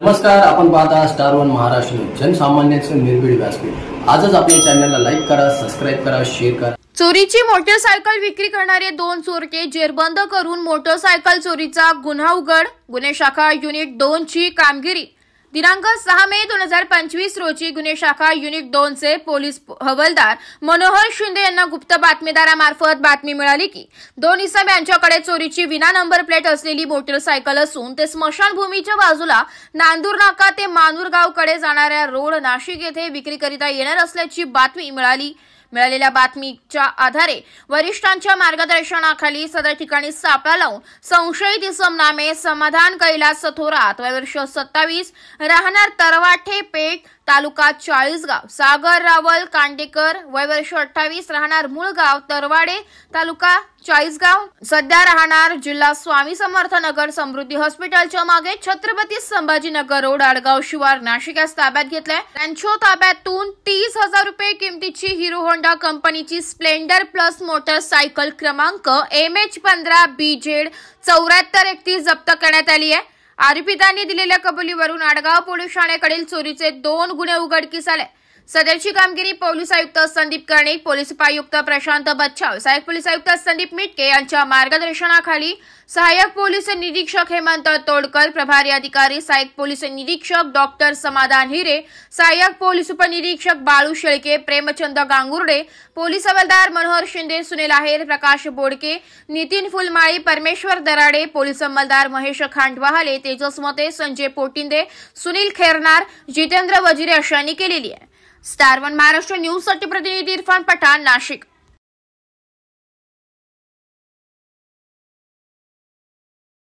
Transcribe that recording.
नमस्कार, आपण पाहता स्टार वन महाराष्ट्र न्यूज, जनसामान्यांचं निर्भीड व्यासपीठ। आजच आपल्या चॅनलला लाईक करा, सबस्क्राइब करा, शेअर करा। चोरीची मोटरसायकल विक्री करणारे 2 चोरटे जेरबंद करून मोटरसायकल चोरीचा गुन्हा उघड। गुन्हे शाखा युनिट 2 ची कामगिरी। दिनांक 6 मे 2025 रोजी गुन्हे शाखा युनिट 2 चे पोलीस हवालदार मनोहर शिंदे यांना गुप्त बातमीदारामार्फत बातमी मिळाली की 2 इसम यांच्याकडे चोरीची विना नंबर प्लेट असलेली मोटरसायकल असून ते स्मशानभूमीच्या बाजूला नांदूर नाका ते मानूरगावकडे जाणाऱ्या रोड नाशिक येथे विक्रीकरिता येणार असल्याची बातमी मिळाली। मिळालेल्या बातमीच्या आधारे वरिष्ठांच्या मार्गदर्शनाखाली सदर ठिकाणी सापळा लावून संशयित इसम नामे समाधान कैलास थोरात, वय वर्ष 27, राहणार तरवाठे पेठ, तालुका चाळीसगाव, सागर रावल कांडेकर, वय वर्ष 28, राहणार मुळगाव तरवाडे, तालुका चाळीसगाव, सध्या राहणार जिल्हा स्वामी समर्थ नगर, समृद्धी हॉस्पिटलच्या मागे, छत्रपती संभाजीनगर रोड, आडगाव शिवार, नाशिक यास ताब्यात घेतले। त्यांच्या ताब्यातून 30,000 रुपये किमतीची हिरो होंडा कंपनीची स्प्लेंडर प्लस मोटरसायकल क्रमांक MH15 BZ 7431 जप्त करण्यात आली आहे। आरोपितांनी दिलेल्या कबुलीवरून आडगाव पोलीस ठाण्याकडील चोरीचे 2 गुन्हे उघडकीस आले। सदरची कामगिरी पोलीस आयुक्त संदीप कर्णिक, पोलीस उपायुक्त प्रशांत बच्छाव, सहाय्यक पोलीस आयुक्त संदीप मिटके यांच्या मार्गदर्शनाखाली सहाय्यक पोलीस निरीक्षक हेमंत तोडकर, प्रभारी अधिकारी सहाय्यक पोलीस निरीक्षक डॉक्टर समाधान हिरे, सहाय्यक पोलीस उपनिरीक्षक बाळू शेळके, प्रेमचंद गांगुर्डे, पोलीस हवालदार मनोहर शिंदे, सुनील आहेर, प्रकाश बोडके, नितीन फुलमाळी, परमेश्वर दराडे, पोलीस अंमलदार महेश खांडवाहाले, तेजस मते, संजय पोटिंदे, सुनील खेरनार, जितेंद्र वजिरे अशांनी केलेली आहे। स्टार वन महाराष्ट्र न्यूज साठी प्रतिनिधी इरफान पठाण, नाशिक।